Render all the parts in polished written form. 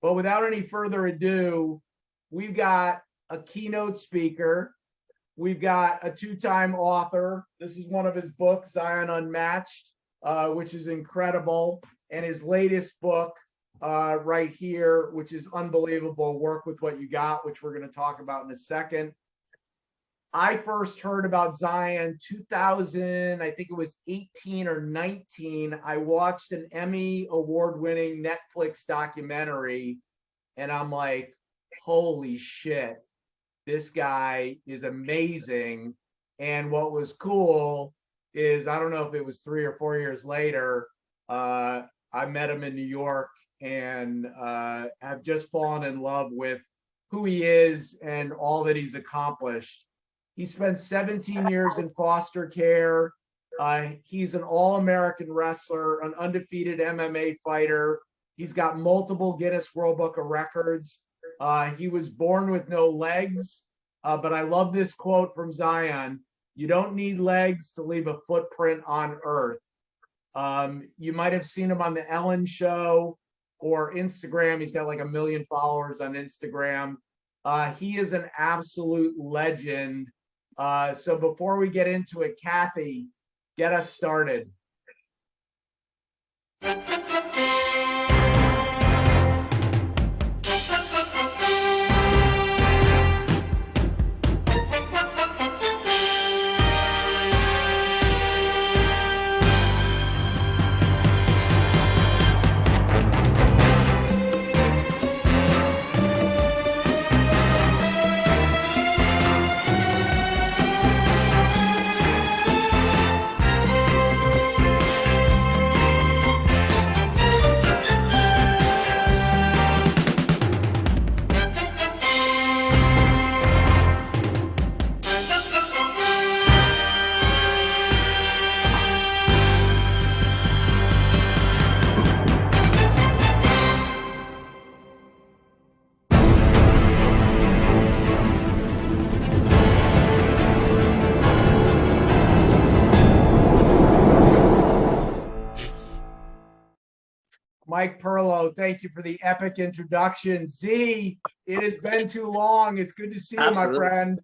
But without any further ado, we've got a keynote speaker. We've got a two-time author. This is one of his books, Zion Unmatched, which is incredible. And his latest book right here, which is unbelievable, Work With What You Got, which we're going to talk about in a second. I first heard about Zion 2000, I think it was 18 or 19. I watched an Emmy award-winning Netflix documentary, and I'm like, holy shit, this guy is amazing. And what was cool is, I don't know if it was 3 or 4 years later, I met him in New York and have just fallen in love with who he is and all that he's accomplished. He spent 17 years in foster care. He's an all-American wrestler, an undefeated MMA fighter. He's got multiple Guinness World Book of Records. He was born with no legs, but I love this quote from Zion: "You don't need legs to leave a footprint on earth." You might have seen him on the Ellen Show or Instagram. He's got like 1 million followers on Instagram. He is an absolute legend. So before we get into it, Kathy, get us started. Mike Perlow, thank you for the epic introduction. Z, it has been too long. It's good to see you, my friend.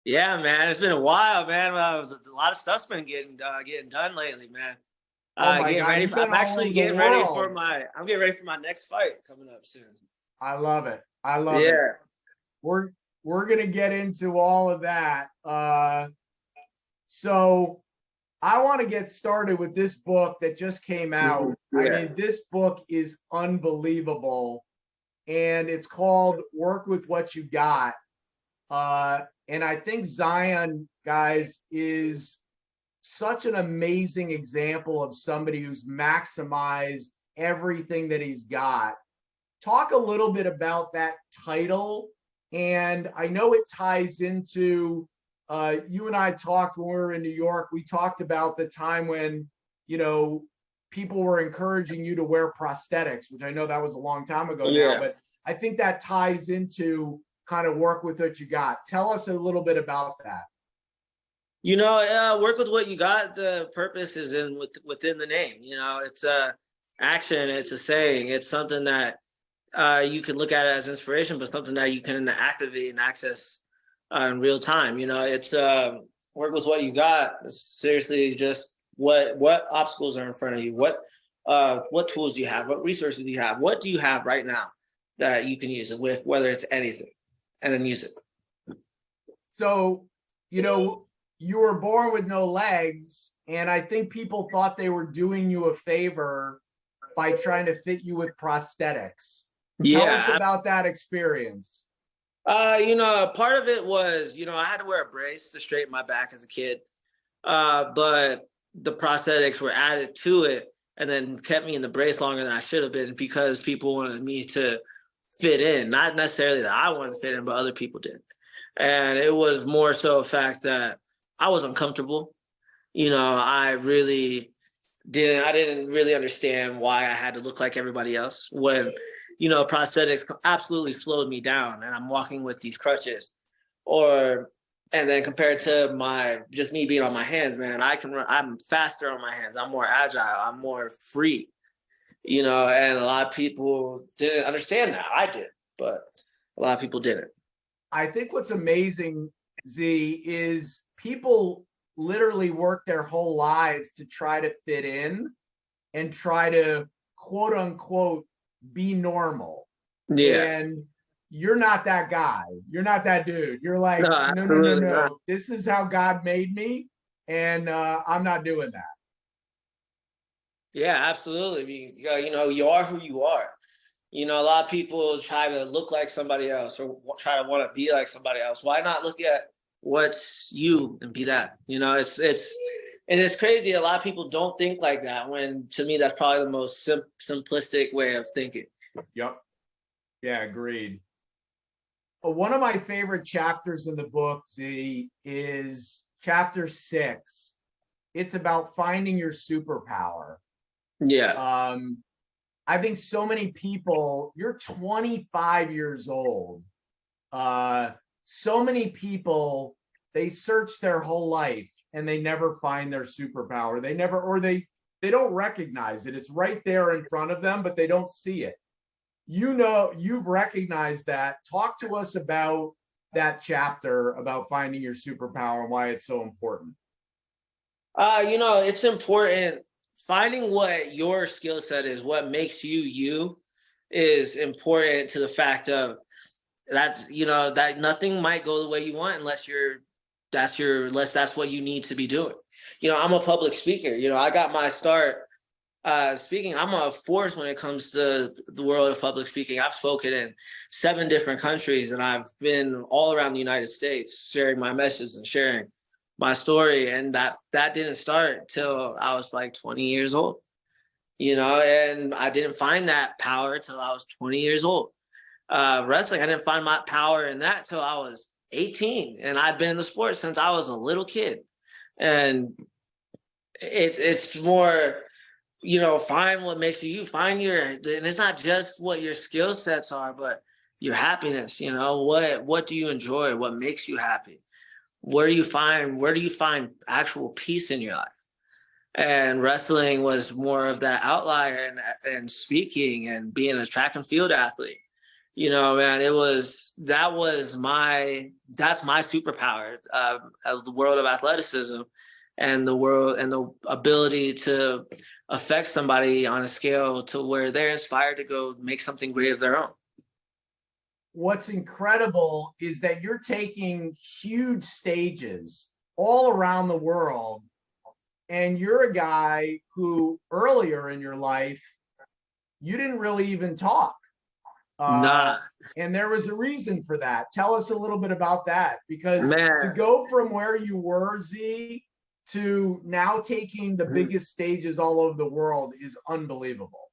Yeah, man, it's been a while, man. A lot of stuff's been getting done lately, man. Oh my God, I'm actually getting ready for my next fight coming up soon. I love it. I love it. We're gonna get into all of that. So I want to get started with this book that just came out. I mean, this book is unbelievable, and it's called Work With What You Got. And I think Zion, guys, is such an amazing example of somebody who's maximized everything that he's got. Talk a little bit about that title. And I know it ties into, you and I talked when we were in New York. We talked about the time when, you know, people were encouraging you to wear prosthetics, which I know that was a long time ago now, but I think that ties into kind of work with what you got. Tell us a little bit about that. You know, work with what you got. The purpose is within the name. You know, it's a action. It's a saying. It's something that you can look at it as inspiration, but something that you can activate and access in real time. You know, it's work with what you got. It's seriously just what obstacles are in front of you. What tools do you have? What resources do you have? What do you have right now that you can use it with, whether it's anything, and then use it. So, you know, you were born with no legs, and I think people thought they were doing you a favor by trying to fit you with prosthetics. Tell us about that experience. You know, part of it was, you know, I had to wear a brace to straighten my back as a kid, but the prosthetics were added to it and then kept me in the brace longer than I should have been because people wanted me to fit in. Not necessarily that I wanted to fit in, but other people did. And it was more so a fact that I was uncomfortable. You know, I didn't really understand why I had to look like everybody else when, you know, prosthetics absolutely slowed me down and I'm walking with these crutches. And then compared to just me being on my hands, man, I'm faster on my hands. I'm more agile. I'm more free. and a lot of people didn't understand that. I did, but a lot of people didn't. I think what's amazing, Z, is people literally work their whole lives to try to fit in and try to quote unquote be normal. Yeah. And you're not that guy. You're not that dude. You're like, No, no, no, no, absolutely not. no. This is how God made me, and I'm not doing that. Yeah, absolutely. You are who you are. A lot of people try to look like somebody else or try to want to be like somebody else. Why not look at what's you and be that? And it's crazy. A lot of people don't think like that. When to me, that's probably the most simplistic way of thinking. Yep. Yeah, agreed. One of my favorite chapters in the book, Z, is chapter 6. It's about finding your superpower. Yeah. I think so many people, you're 25 years old. So many people, they search their whole life and they never find their superpower. They don't recognize it. It's right there in front of them, but they don't see it. You've recognized that. Talk to us about that chapter about finding your superpower and why it's so important. It's important. Finding what your skill set is, what makes you, is important to the fact of that nothing might go the way you want unless that's what you need to be doing. I'm a public speaker. I got my start speaking. I'm a force when it comes to the world of public speaking. I've spoken in 7 different countries, and I've been all around the United States sharing my messages and sharing my story. And that didn't start till I was like 20 years old, and I didn't find that power till I was 20 years old. Wrestling, I didn't find my power in that till I was 18, and I've been in the sport since I was a little kid. And it's more, find what makes you find and it's not just what your skill sets are, but your happiness. What do you enjoy? What makes you happy? Where do you find actual peace in your life? And wrestling was more of that outlier, and speaking and being a track and field athlete. Man, that's my superpower of the world of athleticism, and the ability to affect somebody on a scale to where they're inspired to go make something great of their own. What's incredible is that you're taking huge stages all around the world, and you're a guy who earlier in your life, you didn't really even talk. Nah. And there was a reason for that. Tell us a little bit about that, because Man. to go from where you were, Z, to now taking the biggest stages all over the world is unbelievable.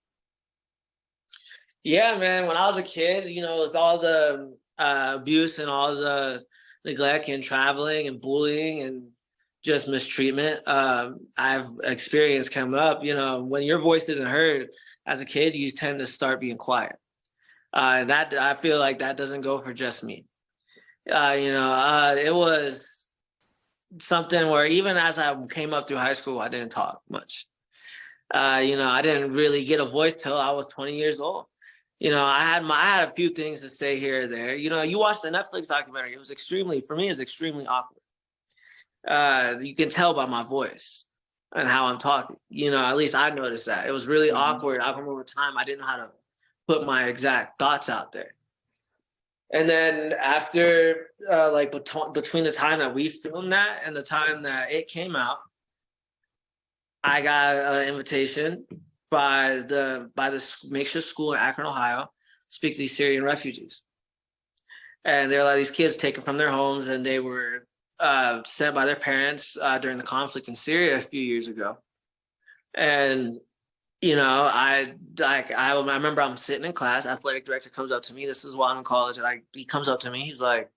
Yeah, man. When I was a kid, with all the abuse and all the neglect and traveling and bullying and just mistreatment I've experienced coming up, when your voice isn't heard as a kid, you tend to start being quiet. That I feel like that doesn't go for just me. It was something where even as I came up through high school, I didn't talk much. I didn't really get a voice till I was 20 years old. I had a few things to say here or there. You watched the Netflix documentary. It was extremely awkward. You can tell by my voice and how I'm talking. At least I noticed that. It was really awkward. I remember a time I didn't know how to put my exact thoughts out there. And then after, between the time that we filmed that and the time that it came out, I got an invitation by the makeshift school in Akron, Ohio, to speak to these Syrian refugees. And there are a lot of these kids taken from their homes, and they were sent by their parents during the conflict in Syria a few years ago. And I remember I'm sitting in class. Athletic director comes up to me. This is while I'm in college, and he comes up to me. He's like,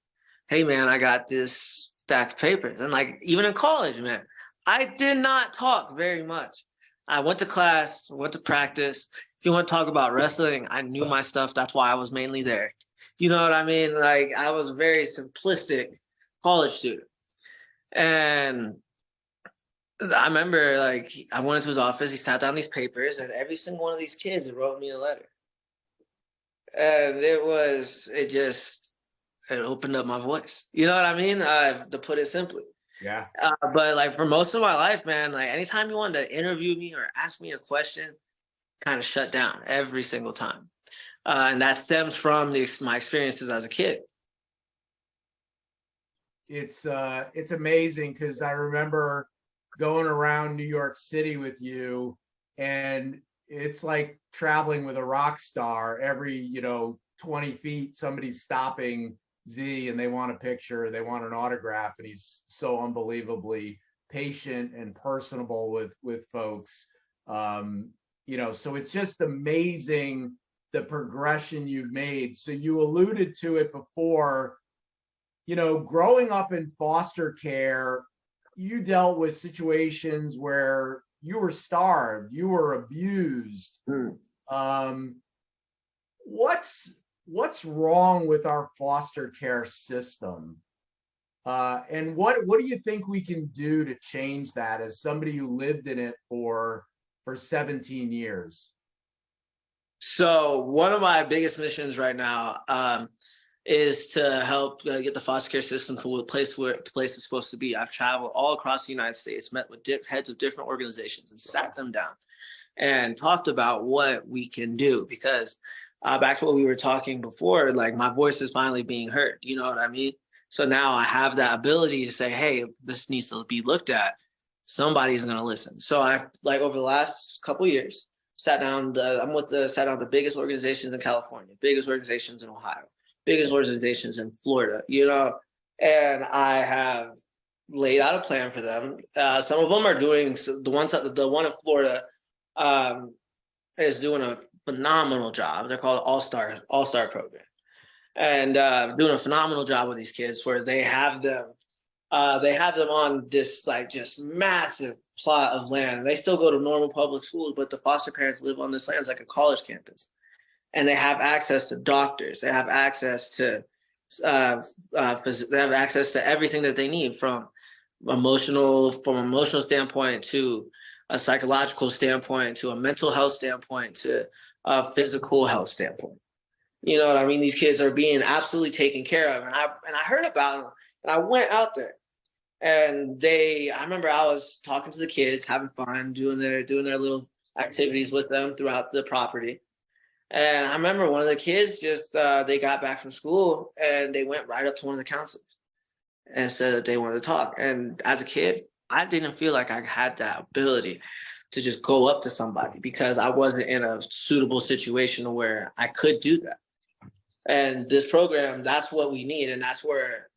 "Hey, man, I got this stack of papers." And even in college, man, I did not talk very much. I went to class, went to practice. If you want to talk about wrestling, I knew my stuff. That's why I was mainly there. You know what I mean? I was a very simplistic college student. And I remember, like, I went into his office, he sat down these papers, and every single one of these kids wrote me a letter. And it opened up my voice. You know what I mean? To put it simply. Yeah. But like for most of my life, man, like anytime you wanted to interview me or ask me a question, kind of shut down every single time. And that stems from my experiences as a kid. It's amazing because I remember going around New York City with you, and it's like traveling with a rock star. Every 20 feet somebody's stopping Z and they want a picture, they want an autograph, and he's so unbelievably patient and personable with folks. So it's just amazing the progression you've made. So you alluded to it before, growing up in foster care, you dealt with situations where you were starved, you were abused. What's wrong with our foster care system? And what do you think we can do to change that as somebody who lived in it for 17 years? So one of my biggest missions right now is to help get the foster care system to a place where the place is supposed to be. I've traveled all across the United States, met with heads of different organizations, and sat them down and talked about what we can do. Because back to what we were talking before, like my voice is finally being heard. You know what I mean? So now I have that ability to say, hey, this needs to be looked at. Somebody's going to listen. So I, like, over the last couple of years, sat down the biggest organizations in California, biggest organizations in Ohio, biggest organizations in Florida, and I have laid out a plan for them. Some of them are doing, the one in Florida is doing a phenomenal job. They're called All-Star Program, and doing a phenomenal job with these kids where they have them on this like just massive plot of land. And they still go to normal public schools, but the foster parents live on this land. It's like a college campus. And they have access to doctors. They have access to they have access to everything that they need, from emotional standpoint to a psychological standpoint to a mental health standpoint to a physical health standpoint. You know what I mean? These kids are being absolutely taken care of. And I heard about them, and I went out there. And I remember I was talking to the kids, having fun, doing their little activities with them throughout the property. And I remember one of the kids they got back from school and they went right up to one of the counselors and said that they wanted to talk. And as a kid, I didn't feel like I had that ability to just go up to somebody because I wasn't in a suitable situation where I could do that. And this program, that's what we need. And that's where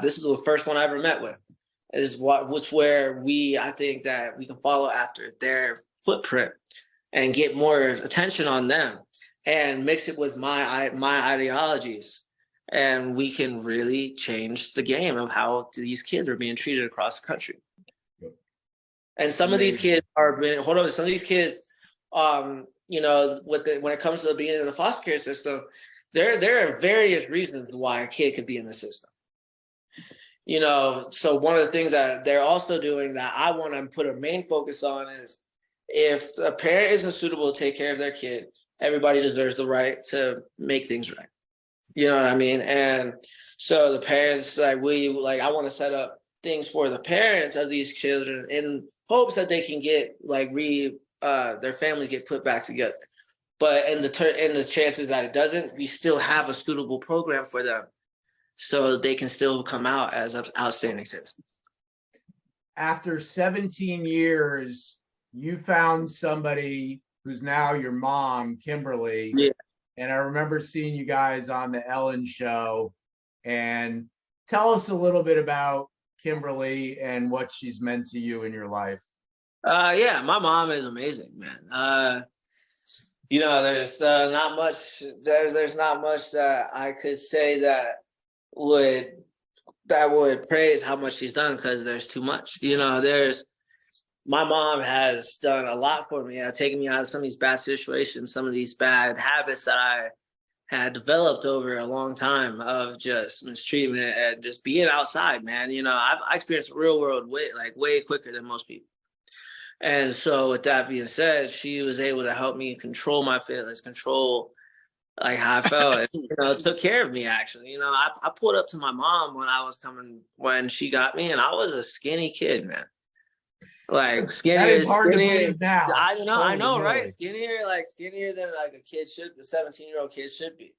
this is the first one I ever met with. Where I think that we can follow after their footprint and get more attention on them and mix it with my ideologies. And we can really change the game of how these kids are being treated across the country. Yep. And some of these kids some of these kids, when it comes to being in the foster care system, there are various reasons why a kid could be in the system. So one of the things that they're also doing that I want to put a main focus on is if a parent isn't suitable to take care of their kid, everybody deserves the right to make things right. You know what I mean? And so the parents, I want to set up things for the parents of these children in hopes that they can get their families get put back together. But in the chances that it doesn't, we still have a suitable program for them, so they can still come out as outstanding citizens. After 17 years, you found somebody who's now your mom, Kimberly. Yeah. And I remember seeing you guys on the Ellen show. And tell us a little bit about Kimberly and what she's meant to you in your life. Yeah, my mom is amazing, man. There's not much. There's not much that I could say that would praise how much she's done, because there's too much. My mom has done a lot for me, taken me out of some of these bad situations, some of these bad habits that I had developed over a long time of just mistreatment and just being outside, man. I experienced the real world way quicker than most people. And so with that being said, she was able to help me control my feelings, control like how I felt, and, took care of me actually. I pulled up to my mom when she got me, and I was a skinny kid, man. Like That is hard to skinnier. believe now. I Holy know, right? moly. Skinnier than like a 17-year-old kid should be.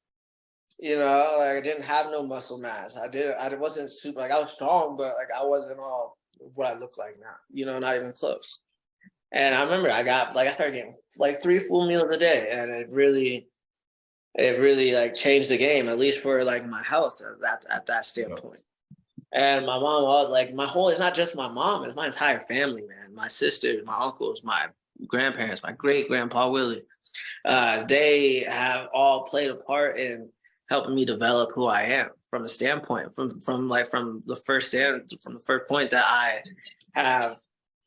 Like I didn't have no muscle mass. I wasn't super, like I was strong, but like I wasn't all what I look like now, not even close. And I remember I started getting like 3 full meals a day, and it really like changed the game, at least for like my health at that standpoint. And my mom was like, it's not just my mom, it's my entire family, man. My sisters, my uncles, my grandparents, my great grandpa Willie. They have all played a part in helping me develop who I am from a standpoint, from the first point that I have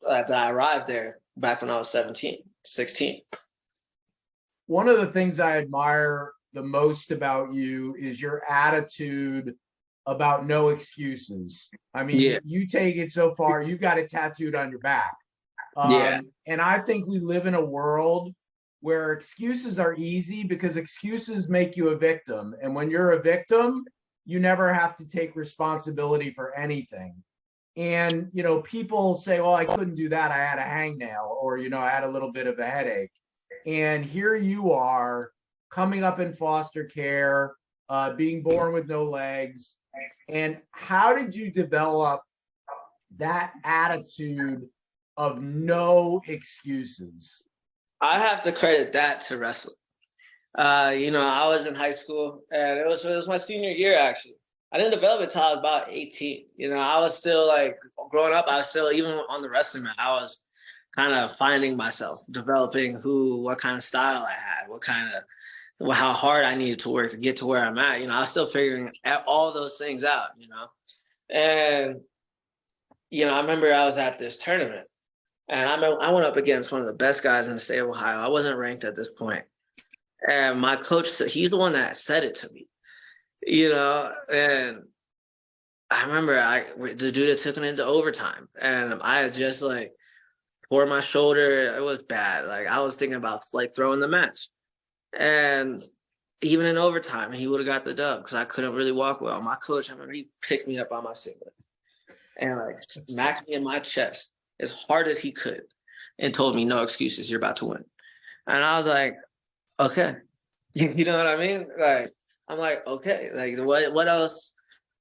that I arrived there back when I was 17, 16. One of the things I admire the most about you is your attitude about no excuses. I mean, Yeah. you take it so far, you've got it tattooed on your back. Yeah. And I think we live in a world where excuses are easy because excuses make you a victim. And when you're a victim, you never have to take responsibility for anything. And, people say, well, I couldn't do that. I had a hangnail, or, I had a little bit of a headache. And here you are coming up in foster care, being born with no legs. And how did you develop that attitude of no excuses? I have to credit that to wrestling. I was in high school, and it was my senior year actually. I didn't develop it until I was about 18. I was still like growing up. I was still, even on the wrestling mat, I was kind of finding myself, developing what kind of style I had, how hard I needed to work to get to where I'm at. I was still figuring all those things out. And I remember I was at this tournament, and I went up against one of the best guys in the state of Ohio. I wasn't ranked at this point. And my coach said, he's the one that said it to me, and I remember the dude that took it into overtime, and I had just like tore my shoulder. It was bad. Like I was thinking about like throwing the match. And even in overtime, he would have got the dub because I couldn't really walk well. My coach, I remember, he picked me up on my singlet and like smacked me in my chest as hard as he could and told me, no excuses, you're about to win. And I was like, okay. You know what I mean? Like, I'm like, okay, like what else?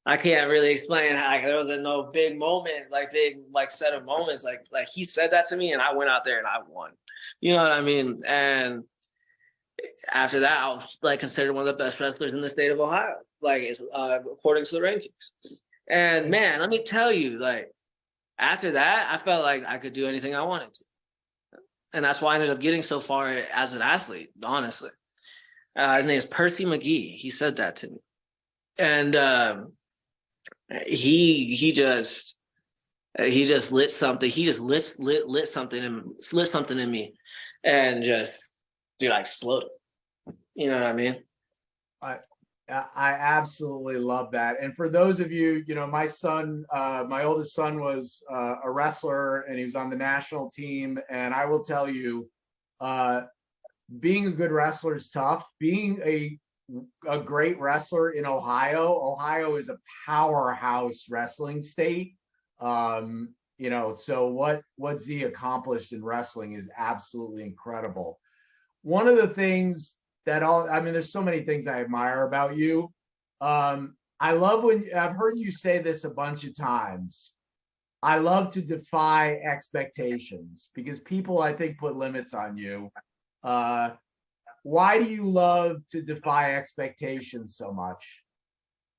I can't really explain how there wasn't no big moment, big set of moments. Like he said that to me and I went out there and I won. You know what I mean? And after that, I was like considered one of the best wrestlers in the state of Ohio, according to the rankings. And man, let me tell you, like after that, I felt like I could do anything I wanted to. And that's why I ended up getting so far as an athlete, honestly. His name is Percy McGee. He said that to me. And he just lit something. He just lit something in me, and just, dude, I exploded. You know what I mean? I absolutely love that. And for those of you, my son, my oldest son was a wrestler, and he was on the national team. And I will tell you, being a good wrestler is tough. Being a great wrestler in Ohio is a powerhouse wrestling state. So what Z accomplished in wrestling is absolutely incredible. One of the things there's so many things I admire about you. I love when I've heard you say this a bunch of times. I love to defy expectations because people, I think, put limits on you. Why do you love to defy expectations so much?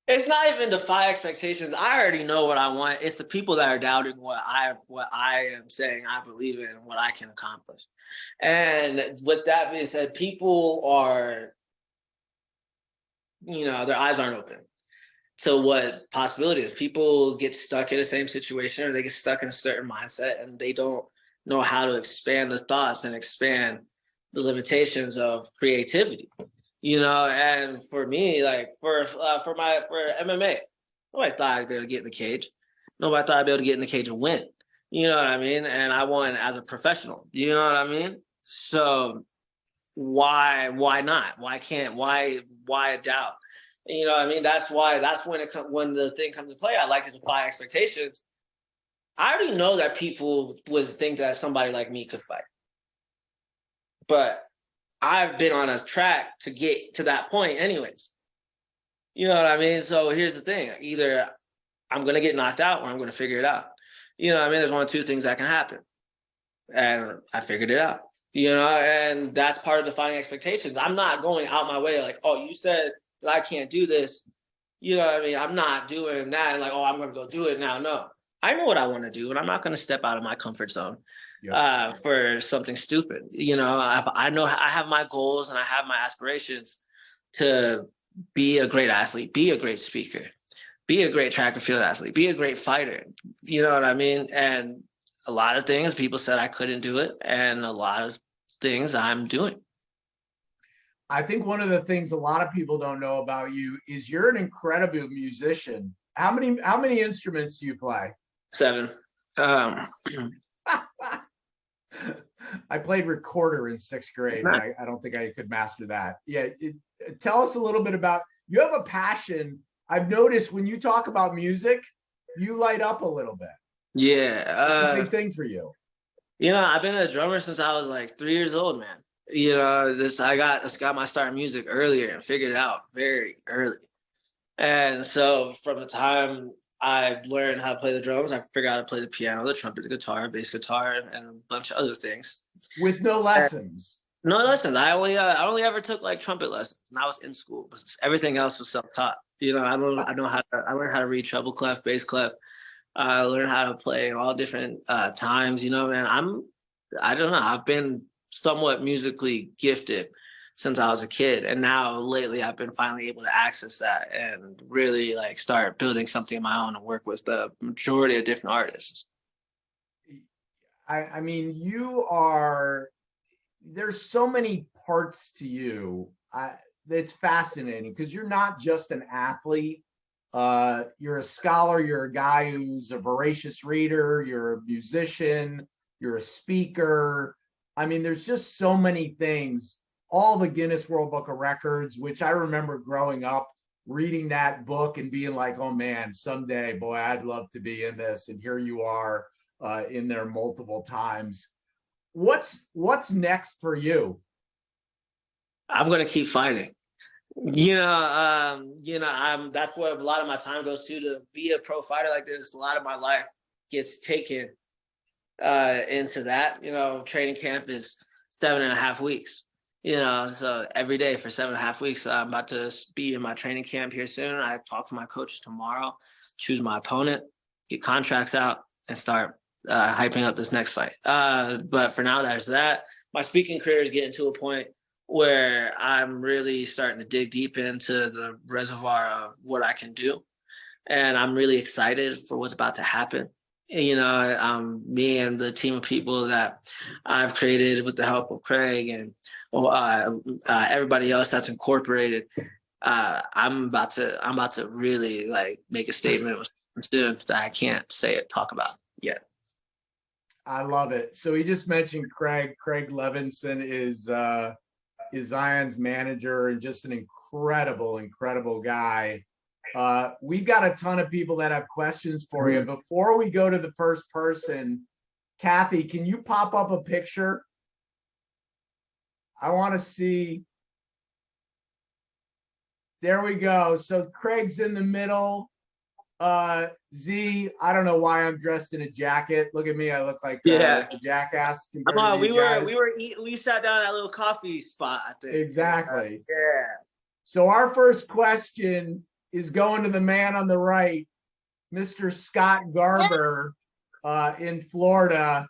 It's not even defy expectations. I already know what I want. It's the people that are doubting what I am saying I believe in and what I can accomplish. And with that being said, people are, their eyes aren't open to what possibility is. People get stuck in the same situation, or they get stuck in a certain mindset, and they don't know how to expand the thoughts and expand the limitations of creativity. And for me, like for MMA, nobody thought I'd be able to get in the cage. Nobody thought I'd be able to get in the cage and win. You know what I mean? And I won as a professional. You know what I mean? So why not? Why doubt? You know what I mean? That's why, that's when the thing comes to play. I like to defy expectations. I already know that people would think that somebody like me could fight, but I've been on a track to get to that point anyways. You know what I mean? So here's the thing. Either I'm going to get knocked out or I'm going to figure it out. You know what I mean? There's one of two things that can happen. And I figured it out. You know, and that's part of defying expectations. I'm not going out my way like, oh, you said that I can't do this. You know what I mean? I'm not doing that and like, oh, I'm going to go do it now. No, I know what I want to do, and I'm not going to step out of my comfort zone for something stupid. You know, I know I have my goals and I have my aspirations to be a great athlete, be a great speaker, be a great track and field athlete, be a great fighter. You know what I mean? And a lot of things people said I couldn't do it, and a lot of things I'm doing. I think one of the things a lot of people don't know about you is you're an incredible musician. How many instruments do you play? 7. I played recorder in 6th grade, but I don't think I could master that. Yeah. Tell us a little bit about, you have a passion. I've noticed when you talk about music, you light up a little bit. Yeah. It's a big thing for you. You know, I've been a drummer since I was like 3 years old, man. You know, I got my start in music earlier and figured it out very early. And so from the time I learned how to play the drums, I figured out how to play the piano, the trumpet, the guitar, bass guitar, and a bunch of other things. With no lessons? No lessons. I only ever took like trumpet lessons, and I was in school. But everything else was self-taught. You know, I learned how to read treble clef, bass clef. I learned how to play all different times. You know, man, I don't know. I've been somewhat musically gifted since I was a kid, and now lately I've been finally able to access that and really like start building something of my own and work with the majority of different artists. I mean, there's so many parts to you. It's fascinating because you're not just an athlete. You're a scholar, you're a guy who's a voracious reader, you're a musician, you're a speaker. I mean, there's just so many things. All the Guinness World Book of Records, which I remember growing up, reading that book and being like, oh man, someday, boy, I'd love to be in this. And here you are in there multiple times. What's next for you? I'm gonna keep fighting. That's where a lot of my time goes to be a pro fighter like this. A lot of my life gets taken into that. You know, training camp is 7.5 weeks. You know, so every day for 7.5 weeks. I'm about to be in my training camp here soon. I talk to my coaches tomorrow, choose my opponent, get contracts out, and start hyping up this next fight. But for now, there's that. My speaking career is getting to a point where I'm really starting to dig deep into the reservoir of what I can do. And I'm really excited for what's about to happen. You know, me and the team of people that I've created with the help of Craig and everybody else that's incorporated. I'm about to really like make a statement with students that I can't talk about yet. I love it. So he just mentioned Craig. Craig Levinson is Zion's manager and just an incredible guy. We've got a ton of people that have questions for you. Before we go to the first person, Kathy, can you pop up a picture? I want to see. There we go. So Craig's in the middle. Z, I don't know why I'm dressed in a jacket. Look at me. I look like a jackass. We sat down at a little coffee spot, I think. Exactly. Yeah. So our first question is going to the man on the right, Mr. Scott Garber in Florida.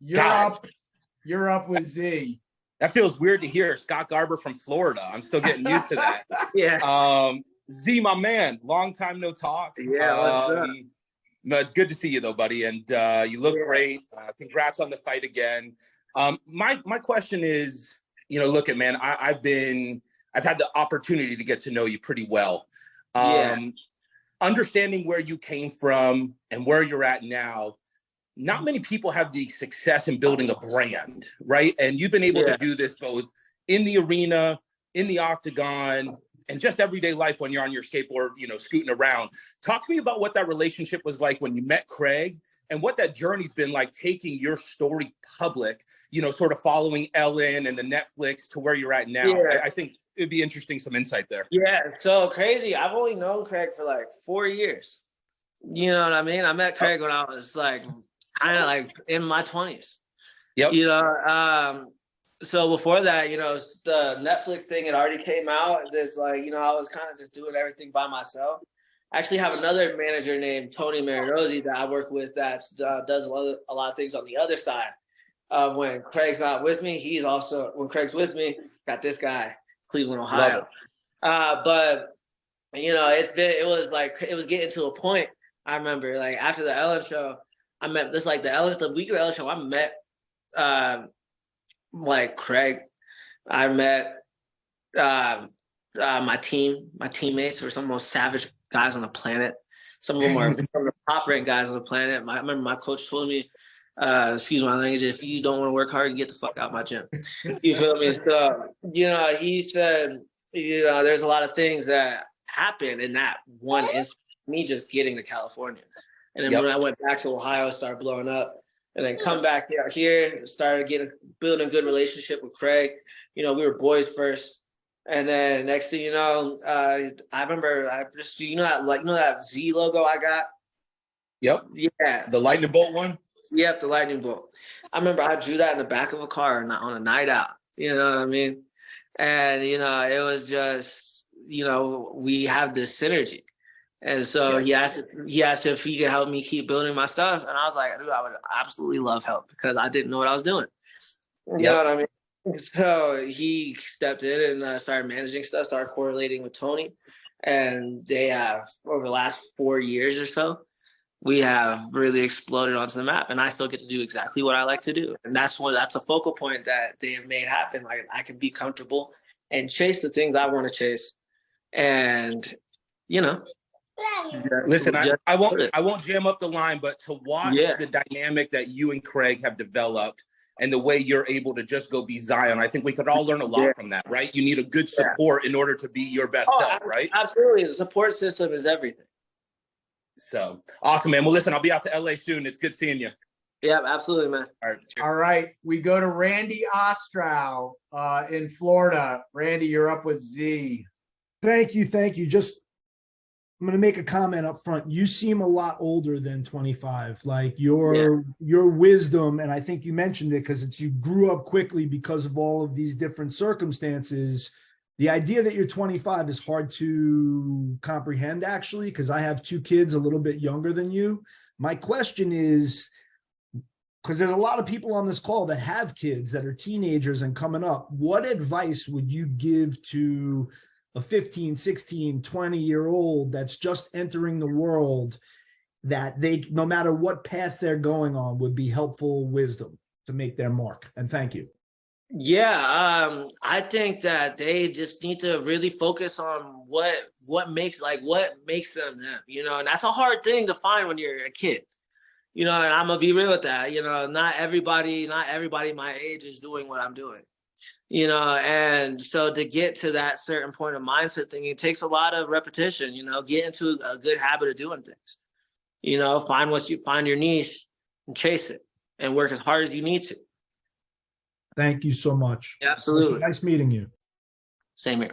You're up with Z. That feels weird to hear. Scott Garber from Florida. I'm still getting used to that. Yeah. Z, my man, long time no talk. Yeah, what's up? No, it's good to see you though, buddy. And you look great. Congrats on the fight again. My question is, look at man, I've had the opportunity to get to know you pretty well. Understanding where you came from and where you're at now, not many people have the success in building a brand, right? And you've been able to do this both in the arena, in the octagon, and just everyday life when you're on your skateboard, you know, scooting around. Talk to me about what that relationship was like when you met Craig, and what that journey's been like, taking your story public, you know, sort of following Ellen and the Netflix to where you're at now. Yeah. I think it'd be interesting, some insight there. Yeah, so crazy. I've only known Craig for like 4 years. You know what I mean? I met Craig when I was like kind of like in my 20s. Yep. You know, so before that, you know, the Netflix thing had already came out. Just like, you know, I was kind of just doing everything by myself. I actually have another manager named Tony Marirosi that I work with that does a lot of things on the other side. When Craig's not with me, when Craig's with me, got this guy, Cleveland, Ohio. But you know, it was getting to a point. I remember like after the Ellen show, I met the week of the Ellen show, I met like Craig. I met my teammates were some of the most savage guys on the planet. Some of them are some of the top ranked guys on the planet. I remember my coach told me, excuse my language, if you don't want to work hard, get the fuck out my gym. You feel me? So, you know, he said, you know, there's a lot of things that happen in that one instance, me just getting to California. And then when I went back to Ohio, it started blowing up. And then come back here, started building a good relationship with Craig. You know, we were boys first. And then next thing you know, I remember you know that Z logo I got? Yep. Yeah. The lightning bolt one? Yep, the lightning bolt. I remember I drew that in the back of a car on a night out. You know what I mean? And, you know, it was just, you know, we have this synergy. And so he asked if he could help me keep building my stuff. And I was like, dude, I would absolutely love help because I didn't know what I was doing. You know what I mean? So he stepped in and started managing stuff, started correlating with Tony. And they have, over the last 4 years or so, we have really exploded onto the map. And I still get to do exactly what I like to do. And that's a focal point that they have made happen. Like I can be comfortable and chase the things I want to chase. And, you know. Listen, I won't jam up the line, but to watch the dynamic that you and Craig have developed and the way you're able to just go be Zion, I think we could all learn a lot from that, right? You need a good support in order to be your best self, right? Absolutely. The support system is everything. So awesome, man. Well, listen, I'll be out to LA soon. It's good seeing you. Yeah, absolutely, man. All right. We go to Randy Ostrow in Florida. Randy, you're up with Z. Thank you. I'm going to make a comment up front. You seem a lot older than 25. Like your wisdom, and I think you mentioned it because you grew up quickly because of all of these different circumstances. The idea that you're 25 is hard to comprehend, actually, because I have 2 kids a little bit younger than you. My question is, because there's a lot of people on this call that have kids that are teenagers and coming up, what advice would you give to a 15, 16, 20-year-old that's just entering the world that they, no matter what path they're going on, would be helpful wisdom to make their mark? And thank you. Yeah, I think that they just need to really focus on what makes them them, you know, and that's a hard thing to find when you're a kid, you know, and I'm gonna be real with that, you know, not everybody my age is doing what I'm doing. You know, and so to get to that certain point of mindset thing, it takes a lot of repetition, you know, get into a good habit of doing things, you know, find your niche and chase it and work as hard as you need to. Thank you so much. Absolutely. Nice meeting you. Same here.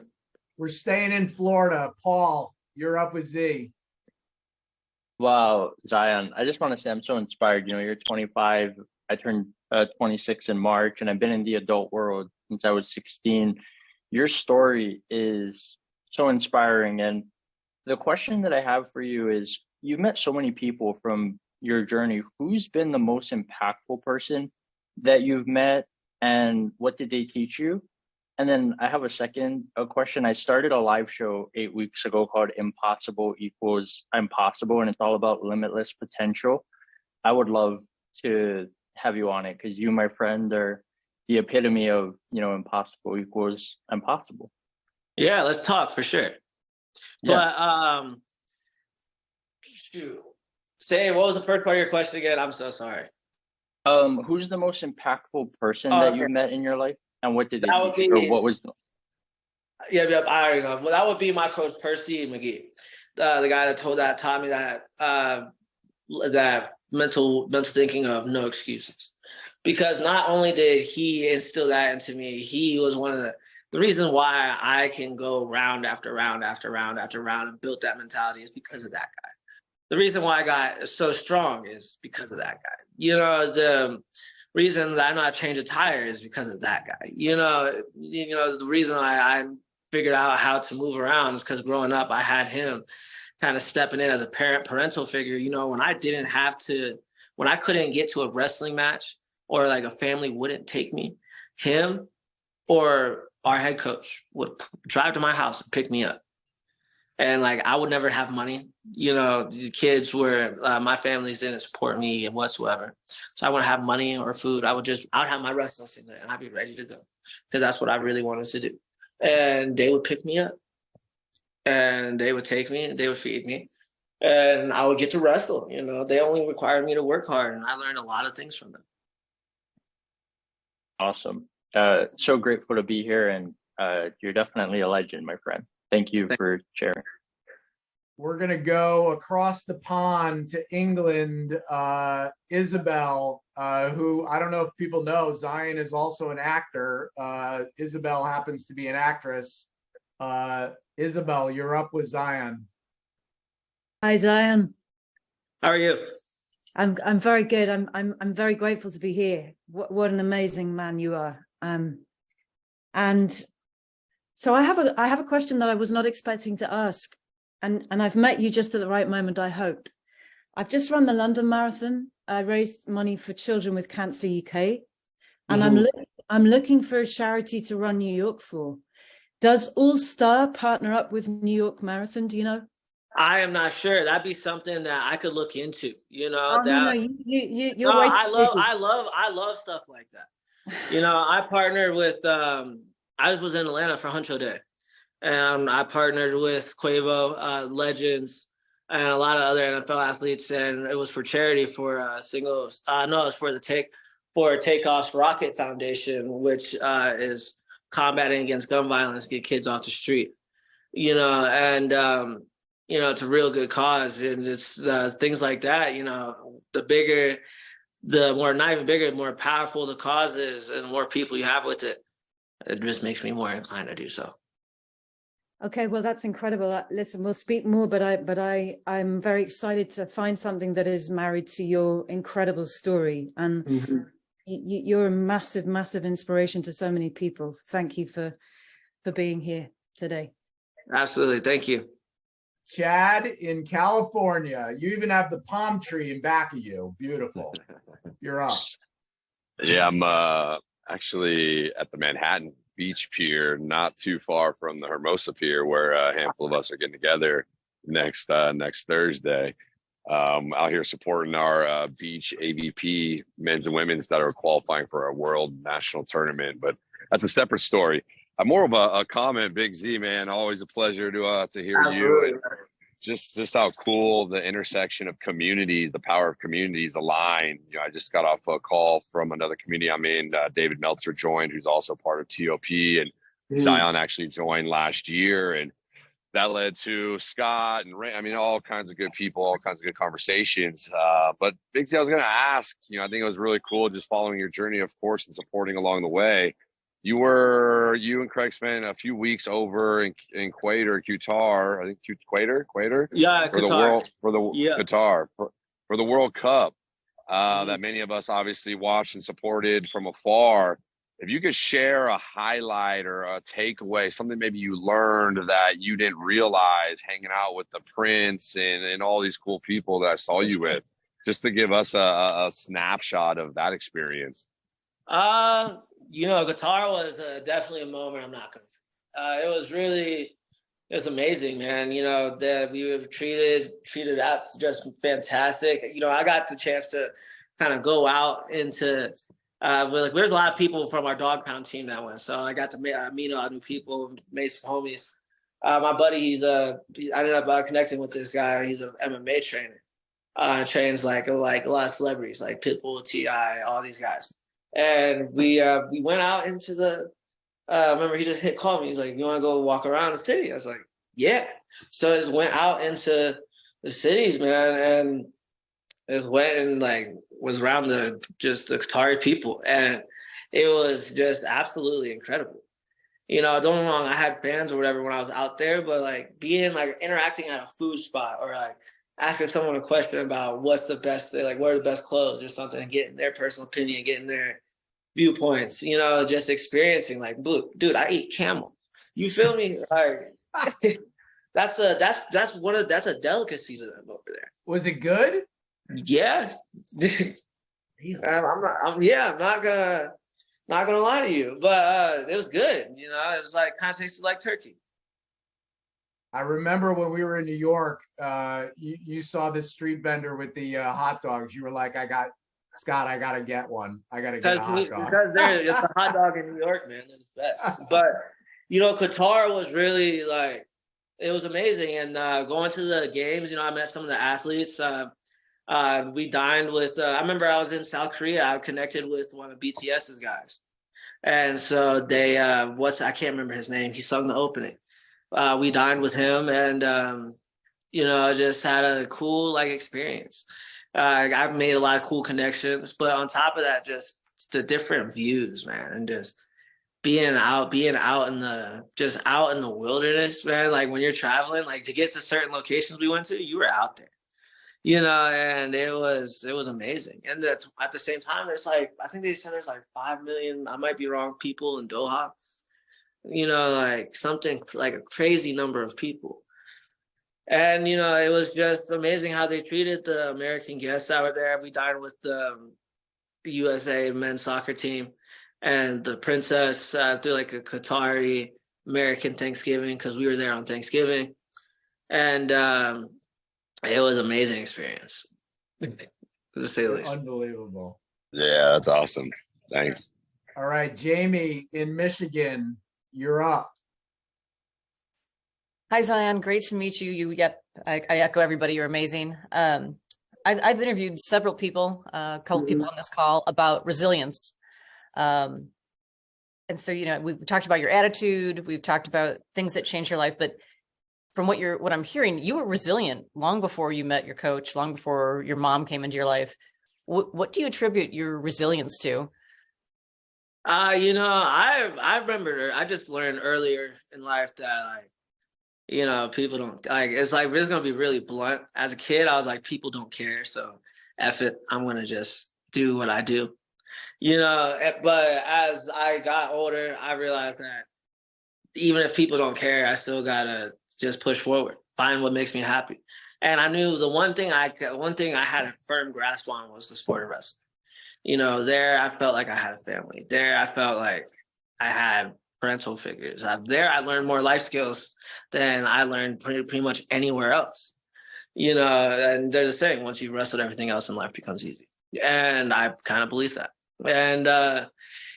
We're staying in Florida. Paul, you're up with Z. Wow, Zion, I just want to say I'm so inspired. You know, you're 25. I turned 26 in March, and I've been in the adult world since I was 16. Your story is so inspiring. And the question that I have for you is, you've met so many people from your journey. Who's been the most impactful person that you've met, and what did they teach you? And then I have a question. I started a live show 8 weeks ago called Impossible Equals Impossible, and it's all about limitless potential. I would love to have you on it because you, my friend, are the epitome of, you know, impossible equals impossible. Yeah, let's talk for sure. Yeah. But shoot. Say, what was the first part of your question again? I'm so sorry. Who's the most impactful person Oh, that okay. you met in your life, and what did they That would teach you, or be, what was? yeah, I already know. Well, that would be my coach, Percy McGee, the guy that taught me that that mental thinking of no excuses. Because not only did he instill that into me, he was one of the reason why I can go round after round after round after round and build that mentality is because of that guy. The reason why I got so strong is because of that guy. You know, the reason that I know how to change a tire is because of that guy. You know, the reason I figured out how to move around is because growing up, I had him kind of stepping in as a parental figure. You know, when I couldn't get to a wrestling match or like a family wouldn't take me, him or our head coach would drive to my house and pick me up. And like, I would never have money. You know, the kids were, my families didn't support me whatsoever. So I wouldn't have money or food. I would have my wrestling singlet and I'd be ready to go because that's what I really wanted to do. And they would pick me up and they would take me and they would feed me and I would get to wrestle. You know, they only required me to work hard and I learned a lot of things from them. Awesome. So grateful to be here, and you're definitely a legend, my friend. Thank you for sharing. We're going to go across the pond to England. Isabel, who I don't know if people know, Zion is also an actor. Isabel happens to be an actress. Isabel, you're up with Zion. Hi, Zion. How are you? I'm very good. I'm very grateful to be here. What an amazing man you are. And so I have a question that I was not expecting to ask, and I've met you just at the right moment, I hope. I've just run the London Marathon. I raised money for Children with Cancer UK, and I'm looking for a charity to run New York for. Does All Star partner up with New York Marathon? Do you know? I am not sure. That'd be something that I could look into. You know, Oh, no, you're no, way too I love stuff like that. You know, I partnered with I was in Atlanta for Huncho Day, and I partnered with Quavo, Legends, and a lot of other NFL athletes, and it was for charity for singles. No, it was for Takeoff's Rocket Foundation, which is combating against gun violence, get kids off the street. You know, and you know, it's a real good cause, and it's things like that. You know, the more powerful the cause is, and the more people you have with it, it just makes me more inclined to do so. Okay, well, that's incredible. Listen, we'll speak more, but I'm very excited to find something that is married to your incredible story. And you're a massive, massive inspiration to so many people. Thank you for being here today. Absolutely. Thank you. Chad in California. You even have the palm tree in back of you. Beautiful. You're up. Yeah, I'm actually at the Manhattan Beach Pier, not too far from the Hermosa Pier, where a handful of us are getting together next Thursday. Out here supporting our beach AVP men's and women's that are qualifying for our world national tournament. But that's a separate story. I'm more of a comment, Big Z, man. Always a pleasure to hear you, and just how cool the intersection of communities, the power of communities align. You know, I just got off a call from another community I'm in. David Meltzer joined, who's also part of TOP, and Zion actually joined last year, and that led to Scott and Ray. I mean, all kinds of good people, all kinds of good conversations. But Big Z, I was going to ask, you know, I think it was really cool just following your journey, of course, and supporting along the way. You and Craig spent a few weeks over in Qatar. I think Qatar. Yeah, for Qatar. Qatar for the World Cup that many of us obviously watched and supported from afar. If you could share a highlight or a takeaway, something maybe you learned that you didn't realize hanging out with the Prince and all these cool people that I saw you with, just to give us a snapshot of that experience. You know, Qatar was definitely a moment I'm not going to. It was amazing, man. You know, that we were treated out just fantastic. You know, I got the chance to kind of go out into, there's a lot of people from our dog pound team that went. So I got to meet a lot of new people, made some homies. My buddy, I ended up connecting with this guy. He's an MMA trainer. trains like a lot of celebrities like Pitbull, T.I., all these guys. And we went out into the. Remember, he just called me. He's like, "You want to go walk around the city?" I was like, "Yeah." So I just went out into the cities, man, and just went and like was around the Qatari people, and it was just absolutely incredible. You know, don't get me wrong, I had fans or whatever when I was out there, but like being like interacting at a food spot or like asking someone a question about what's the best thing, like what are the best clothes or something, and getting their personal opinion, getting their viewpoints, you know, just experiencing like, dude, I eat camel. You feel me? Like that's a delicacy to them over there. Was it good? Yeah. I'm not gonna lie to you, but it was good. You know, it was like kind of tasted like turkey. I remember when we were in New York, you saw this street vendor with the hot dogs. You were like, Scott, I gotta get one. I gotta get a hot dog. Because it's a hot dog in New York, man. It's the best. But you know, Qatar was really like, it was amazing. And going to the games, you know, I met some of the athletes. We dined with. I remember I was in South Korea. I connected with one of BTS's guys, and so they. I can't remember his name. He sung the opening. We dined with him, and you know, just had a cool like experience. I've made a lot of cool connections, but on top of that, just the different views, man, and just being out in the wilderness, man. Like when you're traveling, like to get to certain locations we went to, you were out there, you know, and it was amazing. And at the same time, there's like, I think they said there's like 5 million, I might be wrong, people in Doha, you know, like something like a crazy number of people. And, you know, it was just amazing how they treated the American guests that were there. We dined with the USA men's soccer team, and the princess threw like a Qatari American Thanksgiving because we were there on Thanksgiving. And it was an amazing experience, to say the least. Unbelievable. Yeah, that's awesome. Thanks. All right, Jamie in Michigan, you're up. Hi, Zion. Great to meet you. Yep, I echo everybody. You're amazing. I've interviewed several people, a couple people on this call about resilience. And so, you know, we've talked about your attitude. We've talked about things that change your life. But from what I'm hearing, you were resilient long before you met your coach, long before your mom came into your life. What do you attribute your resilience to? You know, I remember I just learned earlier in life that like, you know, people don't like, it's like, it's going to be really blunt. As a kid, I was like, people don't care. So F it, I'm going to just do what I do, you know, but as I got older, I realized that even if people don't care, I still got to just push forward, find what makes me happy. And I knew the one thing I had a firm grasp on was the sport of wrestling. You know, there I felt like I had a family. There I felt like I had parental figures. There I learned more life skills than I learned pretty much anywhere else. You know, and there's a saying, once you've wrestled, everything else in life becomes easy. And I kind of believe that. And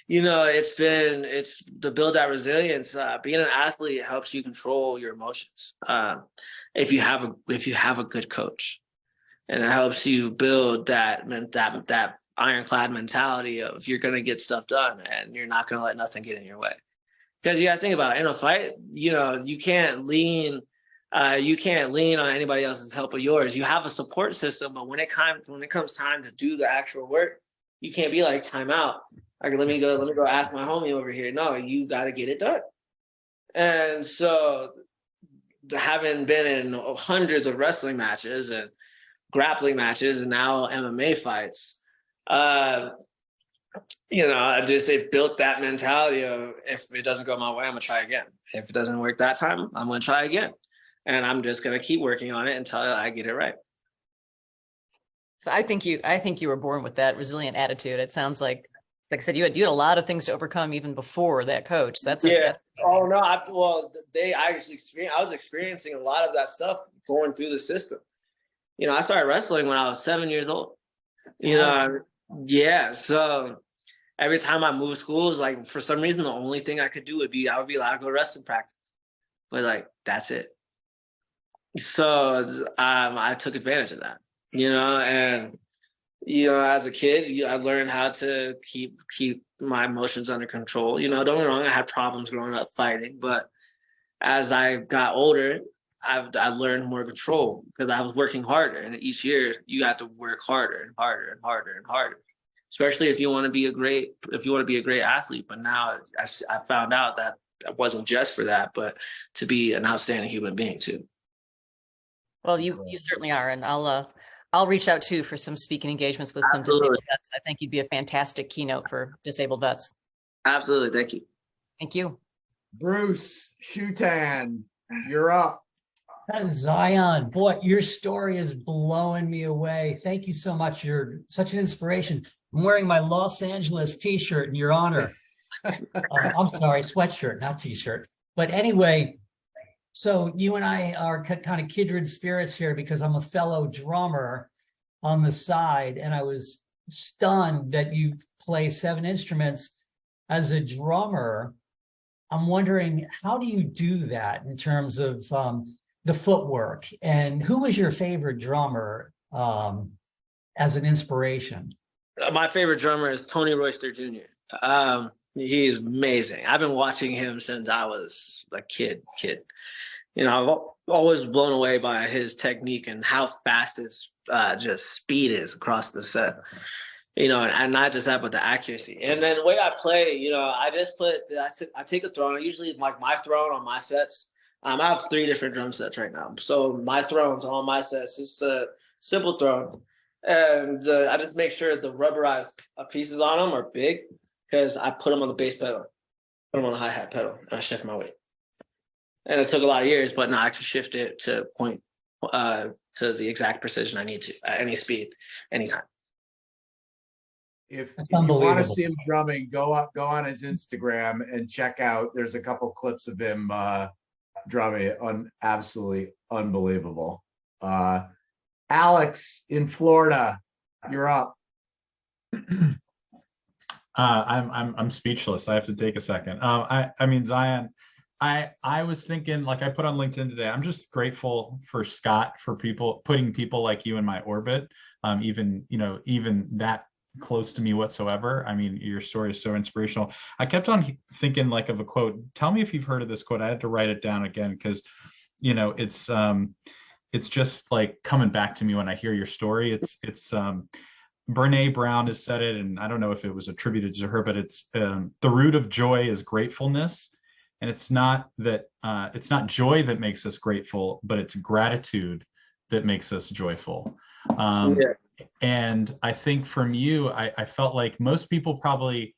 you know, it's to build that resilience. Being an athlete helps you control your emotions. If you have a good coach, and it helps you build that ironclad mentality of you're going to get stuff done and you're not going to let nothing get in your way. Because you got to think about it, in a fight, you know, you can't lean on anybody else's help or yours. You have a support system, but when it comes time to do the actual work, you can't be like, time out. Like, let me go ask my homie over here. No, you got to get it done. And so, having been in hundreds of wrestling matches and grappling matches and now MMA fights, you know, it built that mentality of, if it doesn't go my way, I'm gonna try again. If it doesn't work that time, I'm gonna try again. And I'm just gonna keep working on it until I get it right. So I think you were born with that resilient attitude. It sounds like I said, you had a lot of things to overcome even before that coach. That's oh no, I was experiencing a lot of that stuff going through the system. You know, I started wrestling when I was 7 years old. You know, yeah. So every time I moved schools, like for some reason, the only thing I could do would be allowed to go to wrestling practice, but like that's it. So I took advantage of that, and as a kid, I learned how to keep my emotions under control. Don't get me wrong, I had problems growing up fighting, but as I got older, I learned more control because I was working harder. And each year, you got to work harder and harder and harder and harder, especially if you want to be a great athlete. But now I found out that it wasn't just for that, but to be an outstanding human being too. Well, you certainly are, and I'll reach out too for some speaking engagements with some Absolutely. disabled vets. I think you'd be a fantastic keynote for disabled vets. Absolutely. Thank you. Thank you. Bruce Shutan, you're up. Zion, boy, your story is blowing me away. Thank you so much. You're such an inspiration. I'm wearing my Los Angeles t-shirt in your honor. I'm sorry, sweatshirt, not t-shirt. But anyway, so you and I are kind of kindred spirits here because I'm a fellow drummer on the side, and I was stunned that you play 7 instruments as a drummer. I'm wondering, how do you do that in terms of the footwork? And who was your favorite drummer as an inspiration? My favorite drummer is Tony Royster Jr. He's amazing. I've been watching him since I was a kid. I've always blown away by his technique and how fast his just speed is across the set. And not just that, but the accuracy. And then the way I play, I take a throne. I usually like my throne on my sets. I have 3 different drum sets right now. So my thrones on my sets, it's a simple throne. And I just make sure the rubberized pieces on them are big because I put them on the bass pedal, put them on the hi-hat pedal, and I shift my weight. And it took a lot of years, but now I can shift it to point to the exact precision I need to at any speed, anytime. If you want to see him drumming, go on his Instagram and check out. There's a couple clips of him drumming, absolutely unbelievable. Alex in Florida, you're up. I'm speechless. I have to take a second. I mean, Zion, I was thinking, like I put on LinkedIn today, I'm just grateful for Scott for putting people like you in my orbit. Even that close to me whatsoever. I mean, your story is so inspirational. I kept on thinking like of a quote. Tell me if you've heard of this quote. I had to write it down again because, it's just like coming back to me when I hear your story. It's Brene Brown has said it, and I don't know if it was attributed to her, but it's the root of joy is gratefulness. And it's not joy that makes us grateful, but it's gratitude that makes us joyful. And I think from you, I felt like most people probably,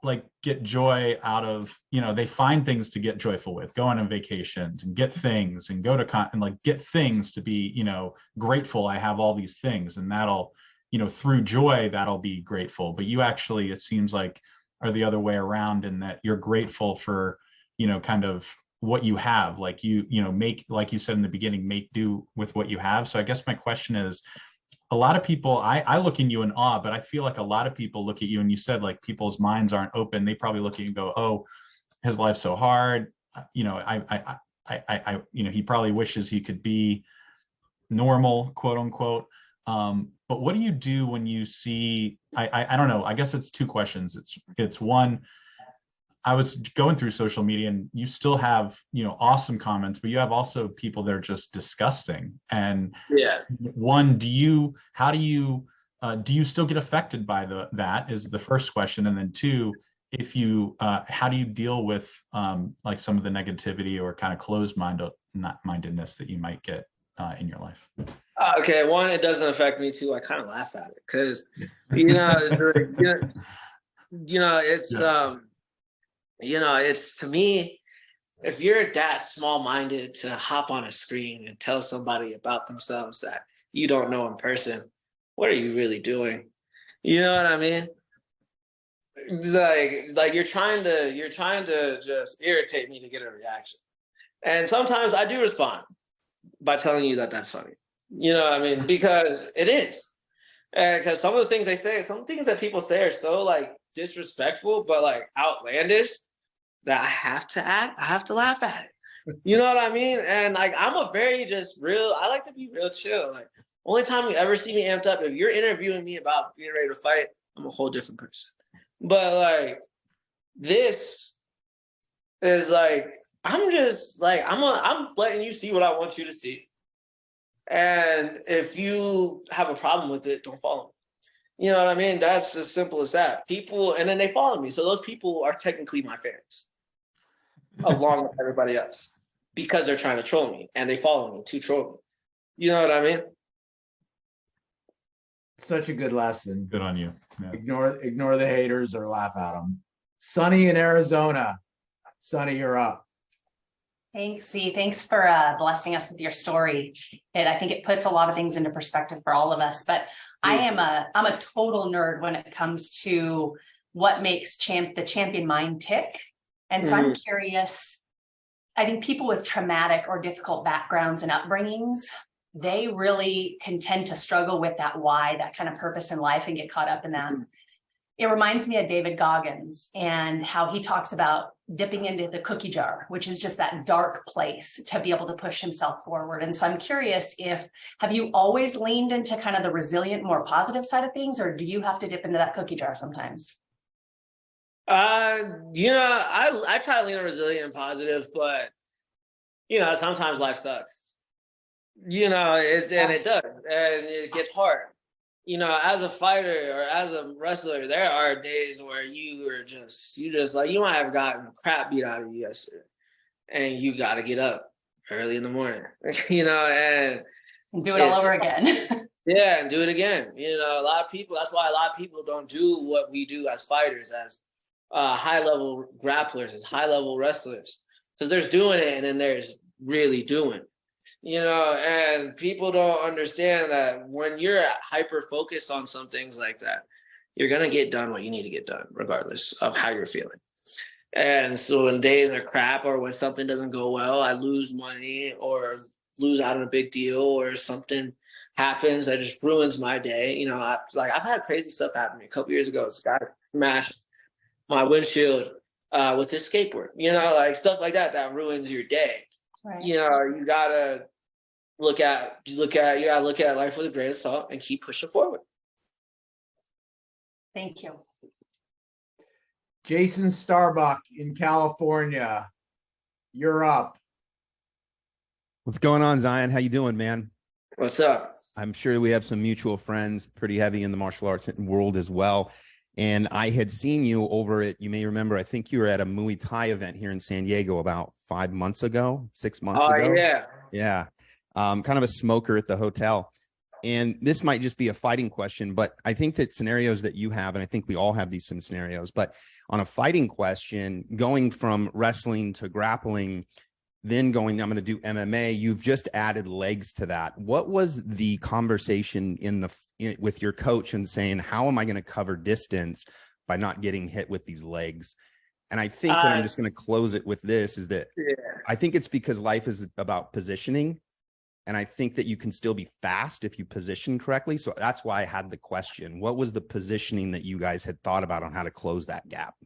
like get joy out of, they find things to get joyful with, go on vacations and get things and go to and like get things to be, grateful. I have all these things, and that'll, through joy, that'll be grateful. But you actually, it seems like, are the other way around, in that you're grateful for, kind of what you have, like make, like you said in the beginning, make do with what you have. So I guess my question is, a lot of people, I look in you in awe, but I feel like a lot of people look at you, and you said like people's minds aren't open. They probably look at you and go, oh, his life's so hard. He probably wishes he could be normal, quote unquote. But what do you do when you see, I don't know, I guess it's 2 questions. It's one, I was going through social media, and you still have, awesome comments, but you have also people that are just disgusting. And one, do you still get affected by that is the first question. And then 2, if you, how do you deal with like some of the negativity or kind of closed-mindedness that you might get in your life? Okay, 1, it doesn't affect me. 2, I kind of laugh at it because, it's to me, if you're that small-minded to hop on a screen and tell somebody about themselves that you don't know in person, what are you really doing? You know what I mean? Like you're trying to just irritate me to get a reaction. And sometimes I do respond by telling you that that's funny. You know what I mean? Because it is. And because some of the things they say, some things that people say are so like disrespectful, but like outlandish, that I have to laugh at it. You know what I mean? And like, I'm a very just real, I like to be real chill. Like Only time you ever see me amped up, if you're interviewing me about being ready to fight, I'm a whole different person. But like, this is like, I'm just like, I'm letting you see what I want you to see. And if you have a problem with it, don't follow me. You know what I mean? That's as simple as that. People, and then they follow me. So those people are technically my fans, along with everybody else, because they're trying to troll me and they follow me to troll me. You know what I mean? Such a good lesson. Good on you. Yeah. Ignore the haters or laugh at them. Sunny in Arizona. Sunny, you're up. Thanks, Z. Thanks for blessing us with your story. I think it puts a lot of things into perspective for all of us. But I'm a total nerd when it comes to what makes the champion mind tick. And so I'm curious. I think people with traumatic or difficult backgrounds and upbringings, they really can tend to struggle with that why, that kind of purpose in life, and get caught up in that. It reminds me of David Goggins and how he talks about dipping into the cookie jar, which is just that dark place to be able to push himself forward. And so I'm curious, have you always leaned into kind of the resilient, more positive side of things, or do you have to dip into that cookie jar sometimes? You know, I try to lean on resilient and positive, but you know, sometimes life sucks. You know, and it does, and it gets hard. You know, as a fighter or as a wrestler, there are days where you might have gotten crap beat out of you yesterday, and you got to get up early in the morning, you know, and do it all over again. Yeah, and do it again. You know, that's why a lot of people don't do what we do as fighters, as high-level grapplers, as high-level wrestlers, because there's doing it and then there's really doing it. You know, and people don't understand that when you're hyper focused on some things like that, you're going to get done what you need to get done, regardless of how you're feeling. And so when days are crap or when something doesn't go well, I lose money or lose out on a big deal or something happens that just ruins my day. You know, I've had crazy stuff happen to me. A couple years ago, this guy smashed my windshield with his skateboard, you know, like stuff like that ruins your day. Right. You know, you gotta look at life with a grain of salt and keep pushing forward. Thank you. Jason Starbuck in California, you're up. What's going on, Zion? How you doing, man? What's up? I'm sure we have some mutual friends, pretty heavy in the martial arts world as well. And I had seen you over at, you may remember, I think you were at a Muay Thai event here in San Diego about 6 months ago. Oh, yeah. Yeah. Kind of a smoker at the hotel. And this might just be a fighting question, but I think that scenarios that you have, and I think we all have these scenarios, but on a fighting question, going from wrestling to grappling, then going, I'm going to do MMA, you've just added legs to that. What was the conversation with your coach and saying, how am I going to cover distance by not getting hit with these legs? And I think that I'm just going to close it with this, is that I think it's because life is about positioning. And I think that you can still be fast if you position correctly. So that's why I had the question. What was the positioning that you guys had thought about on how to close that gap?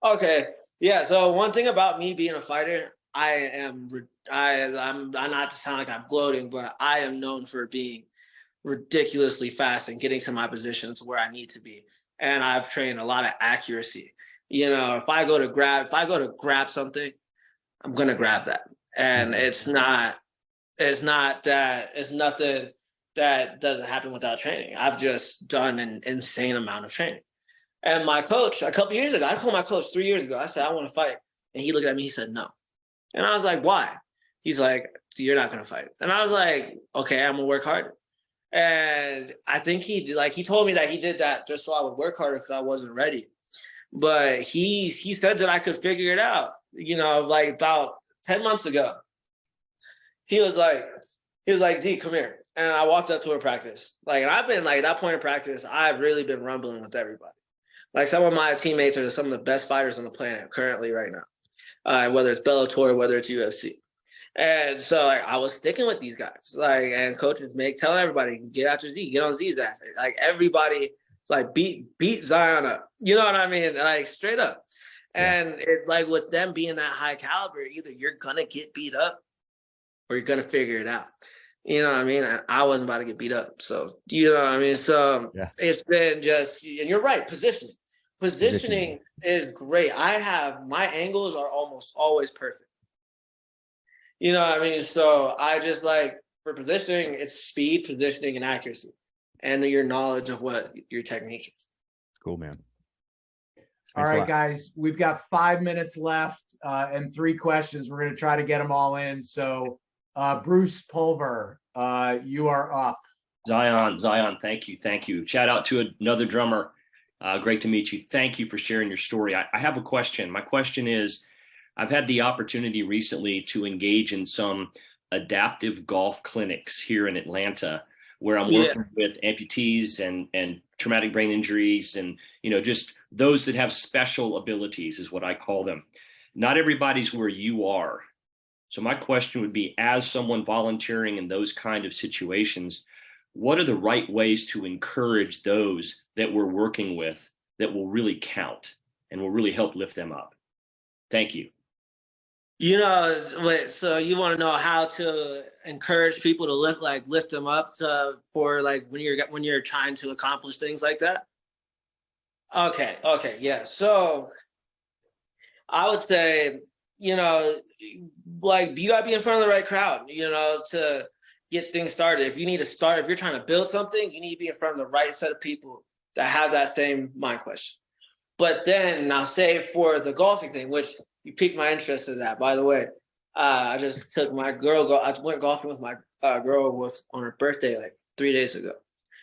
Okay. Yeah. So one thing about me being a fighter, I'm not to sound like I'm gloating, but I am known for being ridiculously fast and getting to my positions where I need to be. And I've trained a lot of accuracy. You know, if I go to grab something, I'm going to grab that. And it's nothing that doesn't happen without training. I've just done an insane amount of training. And my coach, a couple years ago, I told my coach 3 years ago, I said, I want to fight. And he looked at me, he said, no. And I was like, why? He's like, you're not going to fight. And I was like, okay, I'm going to work harder. And I think he told me that he did that just so I would work harder because I wasn't ready. But he said that I could figure it out, you know, like about 10 months ago. He was like, Z, come here. And I walked up to a practice. Like, and I've been like, at that point in practice, I've really been rumbling with everybody. Like, some of my teammates are some of the best fighters on the planet currently right now, whether it's Bellator, whether it's UFC. And so like, I was sticking with these guys, like, and coaches telling everybody, get out your Z, get on Z's ass. Like, everybody, like, beat Zion up. You know what I mean? Like, straight up. And it's like, with them being that high caliber, either you're going to get beat up or you're going to figure it out. You know what I mean? And I wasn't about to get beat up. So, you know what I mean? So Yeah. it's been just, and you're right, Positioning is great. My angles are almost always perfect. You know what I mean? So I just like, for positioning, it's speed, positioning, and accuracy. And your knowledge of what your technique is. It's cool, man. All right, guys, we've got 5 minutes left and 3 questions. We're going to try to get them all in. So Bruce Pulver, you are up. Zion, thank you. Shout out to another drummer. Great to meet you. Thank you for sharing your story. I have a question. My question is, I've had the opportunity recently to engage in some adaptive golf clinics here in Atlanta, where I'm working with amputees and traumatic brain injuries, and just those that have special abilities is what I call them. Not everybody's where you are. So my question would be, as someone volunteering in those kind of situations, what are the right ways to encourage those that we're working with that will really count and will really help lift them up? Thank you. So you want to know how to encourage people to lift them up for like when you're trying to accomplish things like that? Okay, yeah. So I would say, you gotta be in front of the right crowd, to get things started. If you're trying to build something, you need to be in front of the right set of people that have that same mind question. But then I'll say for the golfing thing, which you piqued my interest in that, by the way. I just took my girl, I went golfing with my girl on her birthday like 3 days ago.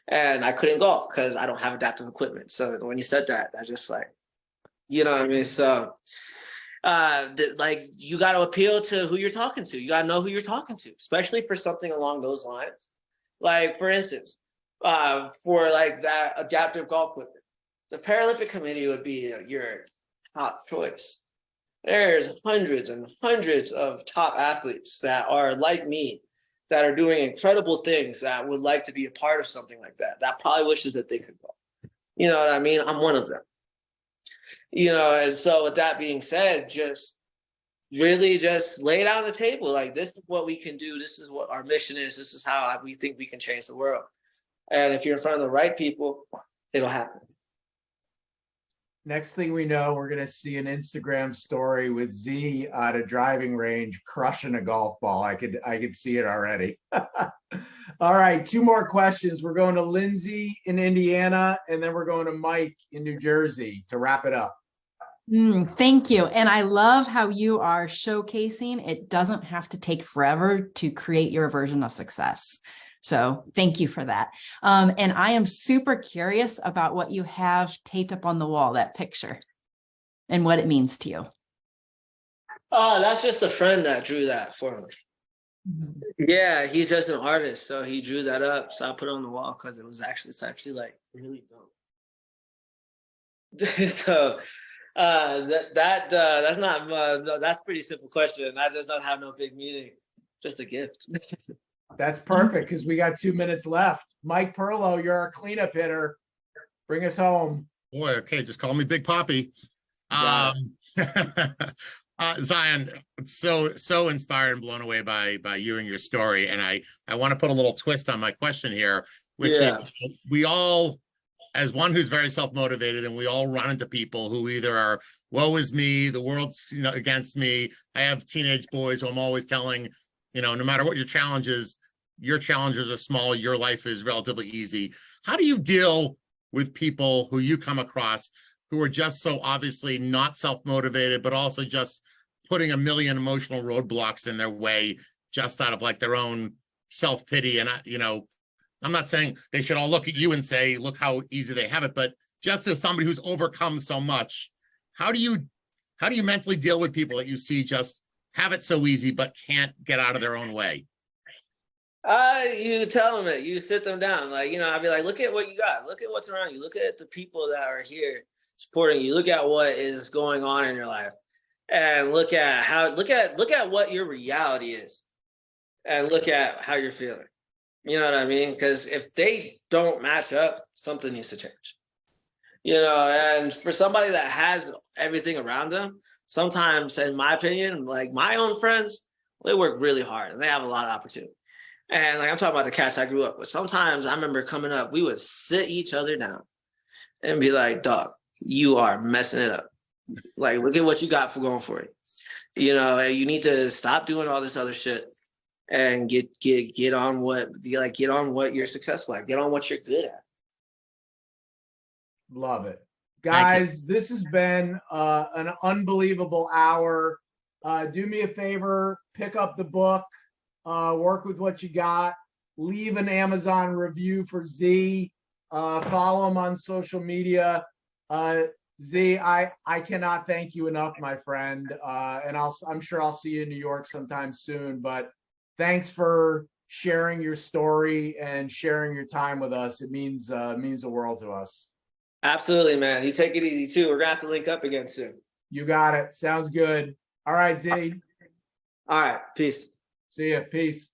And I couldn't golf because I don't have adaptive equipment. So when you said that, I just like, you know what I mean? So you got to appeal to who you're talking to. You got to know who you're talking to, especially for something along those lines. Like, for instance, for like that adaptive golf equipment, the Paralympic Committee would be your top choice. There's hundreds and hundreds of top athletes that are like me, that are doing incredible things, that would like to be a part of something like that, that probably wishes that they could go. You know what I mean? I'm one of them. And so with that being said, just really just lay it out on the table. Like, this is what we can do. This is what our mission is. This is how we think we can change the world. And if you're in front of the right people, it'll happen. Next thing we know, we're going to see an Instagram story with Z at a driving range crushing a golf ball. I could see it already. All right, 2 more questions. We're going to Lindsay in Indiana, and then we're going to Mike in New Jersey to wrap it up. Thank you. And I love how you are showcasing it doesn't have to take forever to create your version of success. So thank you for that. And I am super curious about what you have taped up on the wall, that picture, and what it means to you. Oh, that's just a friend that drew that for me. Yeah, he's just an artist, so he drew that up. So I put it on the wall because it's actually like really dope. So that's a pretty simple question. That does not have no big meaning, just a gift. That's perfect because we got 2 minutes left. Mike Perlow, you're our cleanup hitter. Bring us home. Boy, okay, just call me Big Poppy. Zion, so inspired and blown away by you and your story. And I want to put a little twist on my question here, which is, we all, as one who's very self-motivated, and we all run into people who either are, woe is me, the world's against me. I have teenage boys who I'm always telling, no matter what your challenges are small, your life is relatively easy. How do you deal with people who you come across who are just so obviously not self-motivated, but also just putting a million emotional roadblocks in their way just out of like their own self-pity? And I'm not saying they should all look at you and say, look how easy they have it, but just as somebody who's overcome so much, how do you mentally deal with people that you see just have it so easy, but can't get out of their own way? You tell them it. You sit them down. I'd be like, look at what you got. Look at what's around you. Look at the people that are here supporting you. Look at what is going on in your life, and look at what your reality is, and look at how you're feeling. You know what I mean? Because if they don't match up, something needs to change. And for somebody that has everything around them, sometimes, in my opinion, like my own friends, they work really hard and they have a lot of opportunity. And like I'm talking about the cats I grew up with. Sometimes I remember coming up, we would sit each other down and be like, dog, you are messing it up. Like, look at what you got for going for it. You know, and you need to stop doing all this other shit and get on what you're successful at. Get on what you're good at. Love it. Guys, this has been an unbelievable hour. Do me a favor, pick up the book, work with what you got, leave an Amazon review for Z, follow him on social media. Z, I cannot thank you enough, my friend. And I'm sure I'll see you in New York sometime soon, but thanks for sharing your story and sharing your time with us. It means the world to us. Absolutely, man. You take it easy too. We're gonna have to link up again soon. You got it. Sounds good. All right, Z. All right. Peace. See ya. Peace.